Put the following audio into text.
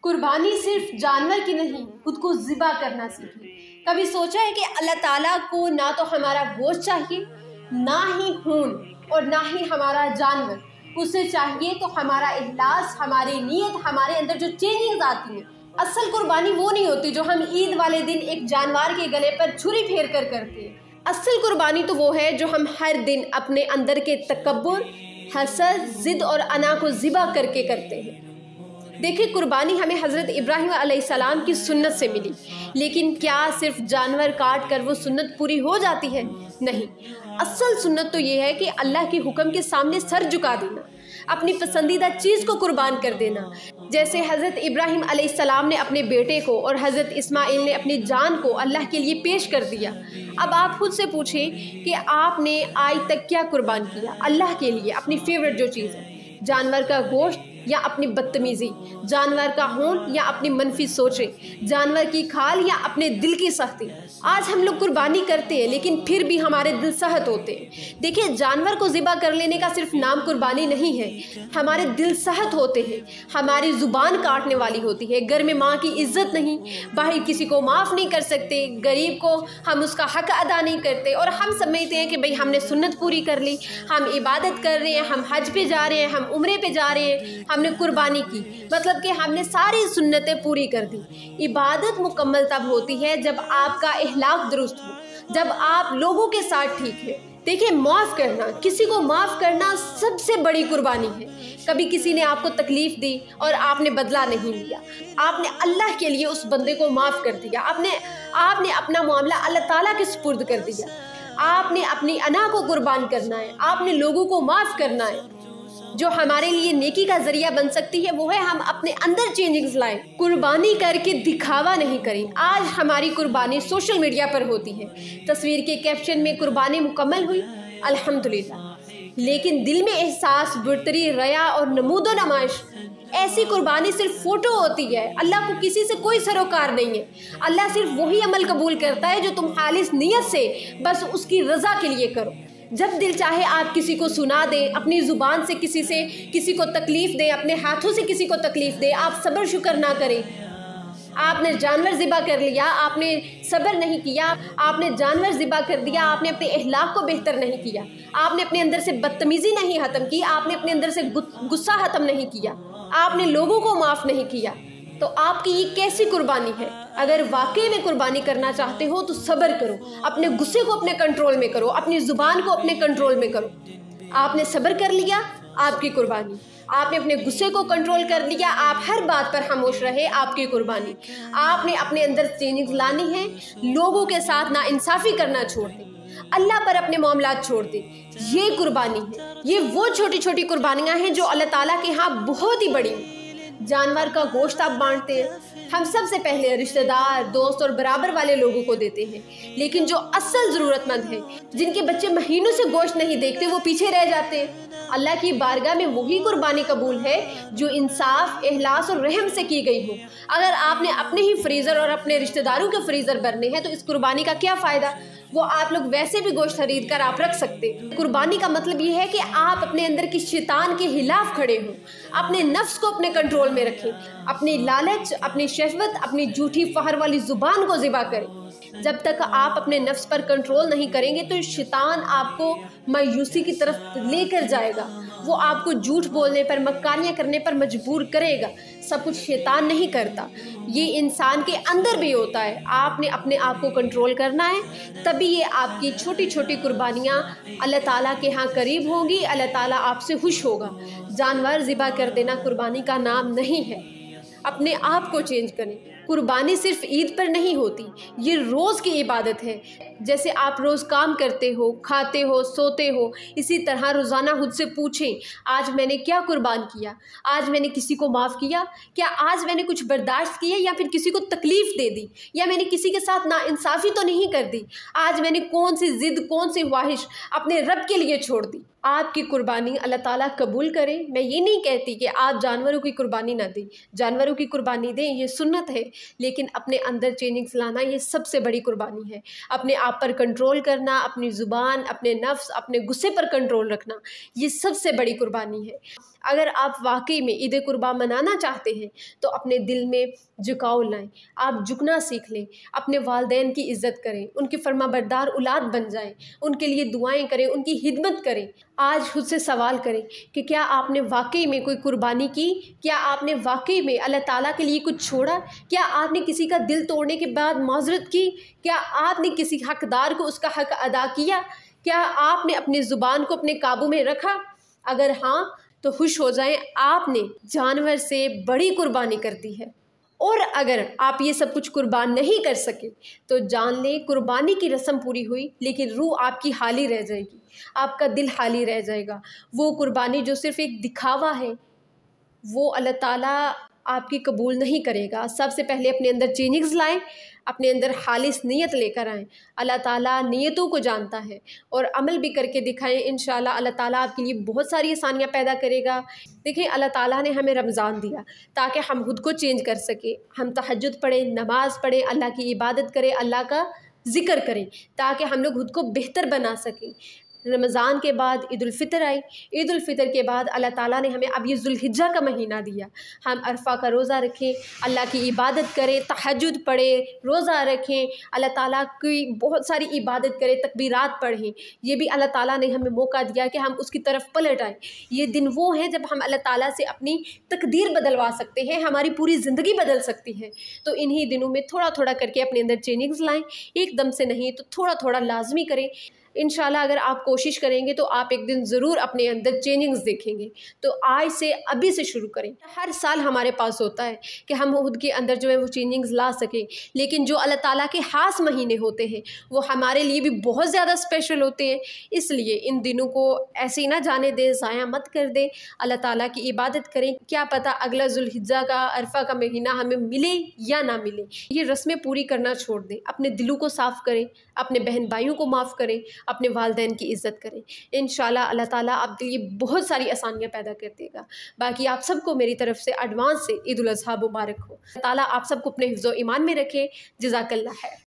قربانی صرف جانور کی نہیں، خود کو ذبح کرنا سیکھیں۔ کبھی سوچا ہے کہ اللہ تعالیٰ کو نہ تو ہمارا گوشت چاہیے، نہ ہی خون، اور نہ ہی ہمارا جانور۔ اسے چاہیے تو ہمارا اخلاص، ہماری نیت، ہمارے اندر جو چینجنگ آتی ہیں۔ اصل قربانی وہ نہیں ہوتی جو ہم عید والے دن ایک جانور کے گلے پر چھری پھیر کر کرتے ہیں۔ اصل قربانی تو وہ ہے جو ہم ہر دن اپنے اندر کے تکبر، حسد، ضد اور انا کو ذبح کر کے کرتے ہیں۔ دیکھیں، قربانی ہمیں حضرت ابراہیم علیہ السلام کی سنت سے ملی، لیکن کیا صرف جانور کاٹ کر وہ سنت پوری ہو جاتی ہے؟ نہیں، اصل سنت تو یہ ہے کہ اللہ کے حکم کے سامنے سر جھکا دینا، اپنی پسندیدہ چیز کو قربان کر دینا۔ جیسے حضرت ابراہیم علیہ السلام نے اپنے بیٹے کو اور حضرت اسماعیل نے اپنی جان کو اللہ کے لیے پیش کر دیا۔ اب آپ خود سے پوچھیں کہ آپ نے آج تک کیا قربان کیا اللہ کے لیے؟ اپنی فیورٹ جو چیز ہے، جانور کا گوشت یا اپنی بدتمیزی، جانور کا خون یا اپنی منفی سوچیں، جانور کی کھال یا اپنے دل کی سختی۔ آج ہم لوگ قربانی کرتے ہیں لیکن پھر بھی ہمارے دل سخت ہوتے ہیں۔ دیکھیں، جانور کو ذبح کر لینے کا صرف نام قربانی نہیں ہے، ہمارے دل سخت ہوتے ہیں، ہماری زبان کاٹنے والی ہوتی ہے، گھر میں ماں کی عزت نہیں، باہر کسی کو معاف نہیں کر سکتے، غریب کو ہم اس کا حق ادا نہیں کرتے، اور ہم سمجھتے ہیں کہ بھئی ہم نے سنت پوری کر لی، ہم عبادت کر رہے ہیں، ہم حج پہ جا رہے ہیں، ہم عمرے پہ جا رہے ہیں، ہم نے قربانی کی، مطلب کہ ہم نے ساری سنتیں پوری کر دی۔ عبادت مکمل تب ہوتی ہے جب آپ کا اخلاق درست ہو، جب آپ لوگوں کے ساتھ ٹھیک ہے۔ دیکھیں، معاف کرنا، کسی کو معاف کرنا سب سے بڑی قربانی ہے۔ کبھی کسی نے آپ کو تکلیف دی اور آپ نے بدلہ نہیں لیا، آپ نے اللہ کے لیے اس بندے کو معاف کر دیا، آپ نے اپنا معاملہ اللہ تعالیٰ کے سپرد کر دیا۔ آپ نے اپنی انا کو قربان کرنا ہے، آپ نے لوگوں کو معاف کرنا ہے۔ جو ہمارے لیے نیکی کا ذریعہ بن سکتی ہے وہ ہے ہم اپنے اندر چینجنگز لائیں، قربانی کر کے دکھاوا نہیں کریں۔ آج ہماری قربانی سوشل میڈیا پر ہوتی ہے، تصویر کے کیپشن میں قربانی مکمل ہوئی، الحمدللہ، لیکن دل میں احساس، برتری، ریا اور نمود و نمائش، ایسی قربانی صرف فوٹو ہوتی ہے۔ اللہ کو کسی سے کوئی سروکار نہیں ہے، اللہ صرف وہی عمل قبول کرتا ہے جو تم خالص نیت سے بس اس کی رضا کے لیے کرو۔ جب دل چاہے آپ کسی کو سنا دیں، اپنی زبان سے کسی کو تکلیف دیں، اپنے ہاتھوں سے کسی کو تکلیف دیں، آپ صبر شکر نہ کریں۔ آپ نے جانور ذبح کر لیا، آپ نے صبر نہیں کیا، آپ نے جانور ذبح کر دیا، آپ نے اپنے اخلاق کو بہتر نہیں کیا، آپ نے اپنے اندر سے بدتمیزی نہیں ختم کی، آپ نے اپنے اندر سے غصہ ختم نہیں کیا، آپ نے لوگوں کو معاف نہیں کیا، تو آپ کی یہ کیسی قربانی ہے؟ اگر واقعی میں قربانی کرنا چاہتے ہو تو صبر کرو، اپنے غصے کو اپنے کنٹرول میں کرو، اپنی زبان کو اپنے کنٹرول میں کرو۔ آپ نے صبر کر لیا، آپ کی قربانی۔ آپ نے اپنے غصے کو کنٹرول کر لیا، آپ ہر بات پر خاموش رہے، آپ کی قربانی۔ آپ نے اپنے اندر چینجنگ لانی ہے، لوگوں کے ساتھ ناانصافی کرنا چھوڑ دیں، اللہ پر اپنے معاملات چھوڑ دیں، یہ قربانی ہے۔ یہ وہ چھوٹی چھوٹی قربانیاں ہیں جو اللہ تعالیٰ کے ہاں بہت ہی بڑی ہیں۔ جانور کا گوشت آپ بانٹتے ہیں، ہم سب سے پہلے رشتہ دار، دوست اور برابر والے لوگوں کو دیتے ہیں، لیکن جو اصل ضرورت مند ہیں، جن کے بچے مہینوں سے گوشت نہیں دیکھتے، وہ پیچھے رہ جاتے ہیں۔ اللہ کی بارگاہ میں وہی قربانی قبول ہے جو انصاف، اخلاص اور رحم سے کی گئی ہو۔ اگر آپ نے اپنے ہی فریزر اور اپنے رشتہ داروں کے فریزر بھرنے ہیں تو اس قربانی کا کیا فائدہ؟ وہ آپ لوگ ویسے بھی گوشت خرید کر آپ رکھ سکتے۔ قربانی کا مطلب یہ ہے کہ آپ اپنے اندر کی شیطان کے خلاف کھڑے ہوں، اپنے نفس کو اپنے کنٹرول میں رکھیں، اپنی لالچ، اپنی شہوت، اپنی جھوٹی فخر والی زبان کو ذبح کریں۔ جب تک آپ اپنے نفس پر کنٹرول نہیں کریں گے تو شیطان آپ کو مایوسی کی طرف لے کر جائے گا، وہ آپ کو جھوٹ بولنے پر، مکاریاں کرنے پر مجبور کرے گا۔ سب کچھ شیطان نہیں کرتا، یہ انسان کے اندر بھی ہوتا ہے۔ آپ نے اپنے آپ کو کنٹرول کرنا ہے، تبھی یہ آپ کی چھوٹی چھوٹی قربانیاں اللہ تعالیٰ کے ہاں قریب ہوں گی، اللہ تعالیٰ آپ سے خوش ہوگا۔ جانور ذبح کر دینا قربانی کا نام نہیں ہے۔ اپنے آپ کو چینج کریں۔ قربانی صرف عید پر نہیں ہوتی، یہ روز کی عبادت ہے۔ جیسے آپ روز کام کرتے ہو، کھاتے ہو، سوتے ہو، اسی طرح روزانہ خود سے پوچھیں، آج میں نے کیا قربان کیا؟ آج میں نے کسی کو معاف کیا؟ کیا آج میں نے کچھ برداشت کیا یا پھر کسی کو تکلیف دے دی؟ یا میں نے کسی کے ساتھ ناانصافی تو نہیں کر دی؟ آج میں نے کون سی ضد، کون سی خواہش اپنے رب کے لیے چھوڑ دی؟ آپ کی قربانی اللہ تعالیٰ قبول کرے۔ میں یہ نہیں کہتی کہ آپ جانوروں کی قربانی نہ دیں، جانوروں کی قربانی دیں، یہ سنت ہے، لیکن اپنے اندر چینجنگز لانا یہ سب سے بڑی قربانی ہے۔ اپنے آپ پر کنٹرول کرنا، اپنی زبان، اپنے نفس، اپنے غصے پر کنٹرول رکھنا، یہ سب سے بڑی قربانی ہے۔ اگر آپ واقعی میں عید قربان منانا چاہتے ہیں تو اپنے دل میں جھکاؤ لائیں، آپ جھکنا سیکھ لیں، اپنے والدین کی عزت کریں، ان کی فرما بردار اولاد بن جائیں، ان کے لیے دعائیں کریں، ان کی خدمت کریں۔ آج خود سے سوال کریں کہ کیا آپ نے واقعی میں کوئی قربانی کی؟ کیا آپ نے واقعی میں اللہ تعالیٰ کے لیے کچھ چھوڑا؟ کیا آپ نے کسی کا دل توڑنے کے بعد معذرت کی؟ کیا آپ نے کسی حقدار کو اس کا حق ادا کیا؟ کیا آپ نے اپنی زبان کو اپنے قابو میں رکھا؟ اگر ہاں تو خوش ہو جائیں، آپ نے جانور سے بڑی قربانی کر دی ہے۔ اور اگر آپ یہ سب کچھ قربان نہیں کر سکے تو جان لیں قربانی کی رسم پوری ہوئی، لیکن روح آپ کی خالی رہ جائے گی، آپ کا دل خالی رہ جائے گا۔ وہ قربانی جو صرف ایک دکھاوا ہے وہ اللہ تعالیٰ آپ کی قبول نہیں کرے گا۔ سب سے پہلے اپنے اندر چینجنگز لائیں، اپنے اندر خالص نیت لے کر آئیں۔ اللہ تعالیٰ نیتوں کو جانتا ہے، اور عمل بھی کر کے دکھائیں۔ انشاءاللہ اللہ تعالیٰ آپ کے لیے بہت ساری آسانیاں پیدا کرے گا۔ دیکھیں اللہ تعالیٰ نے ہمیں رمضان دیا تاکہ ہم خود کو چینج کر سکیں، ہم تہجد پڑھیں، نماز پڑھیں، اللہ کی عبادت کریں، اللہ کا ذکر کریں، تاکہ ہم لوگ خود کو بہتر بنا سکیں۔ رمضان کے بعد عید الفطر آئی، عید الفطر کے بعد اللہ تعالیٰ نے ہمیں اب یہ ذوالحجہ کا مہینہ دیا، ہم عرفہ کا روزہ رکھیں، اللہ کی عبادت کریں، تہجد پڑھیں، روزہ رکھیں، اللہ تعالیٰ کی بہت ساری عبادت کریں، تکبیرات پڑھیں۔ یہ بھی اللہ تعالیٰ نے ہمیں موقع دیا کہ ہم اس کی طرف پلٹ آئیں۔ یہ دن وہ ہیں جب ہم اللہ تعالیٰ سے اپنی تقدیر بدلوا سکتے ہیں، ہماری پوری زندگی بدل سکتی ہے۔ تو انہی دنوں میں تھوڑا تھوڑا کر کے اپنے اندر چینجنگز لائیں، ایک دم سے نہیں تو تھوڑا تھوڑا لازمی کریں۔ انشاءاللہ اگر آپ کوشش کریں گے تو آپ ایک دن ضرور اپنے اندر چینجنگز دیکھیں گے۔ تو آج سے ابھی سے شروع کریں۔ ہر سال ہمارے پاس ہوتا ہے کہ ہم خود کے اندر جو ہے وہ چینجنگز لا سکیں، لیکن جو اللہ تعالیٰ کے خاص مہینے ہوتے ہیں وہ ہمارے لیے بھی بہت زیادہ اسپیشل ہوتے ہیں۔ اس لیے ان دنوں کو ایسے ہی نہ جانے دیں، ضائع مت کر دیں، اللہ تعالیٰ کی عبادت کریں۔ کیا پتہ اگلا ذوالحجہ کا عرفہ کا مہینہ ہمیں ملے یا نہ ملے۔ یہ رسمیں پوری کرنا چھوڑ دیں، اپنے دلوں کو صاف کریں، اپنے بہن بھائیوں کو معاف کریں، اپنے والدین کی عزت کریں۔ انشاءاللہ اللہ تعالیٰ آپ کے لیے بہت ساری آسانیاں پیدا کر دے گا۔ باقی آپ سب کو میری طرف سے ایڈوانس سے عید الاضحیٰ مبارک ہو۔ اللہ تعالیٰ آپ سب کو اپنے حفظ و ایمان میں رکھے۔ جزاک اللہ خیر۔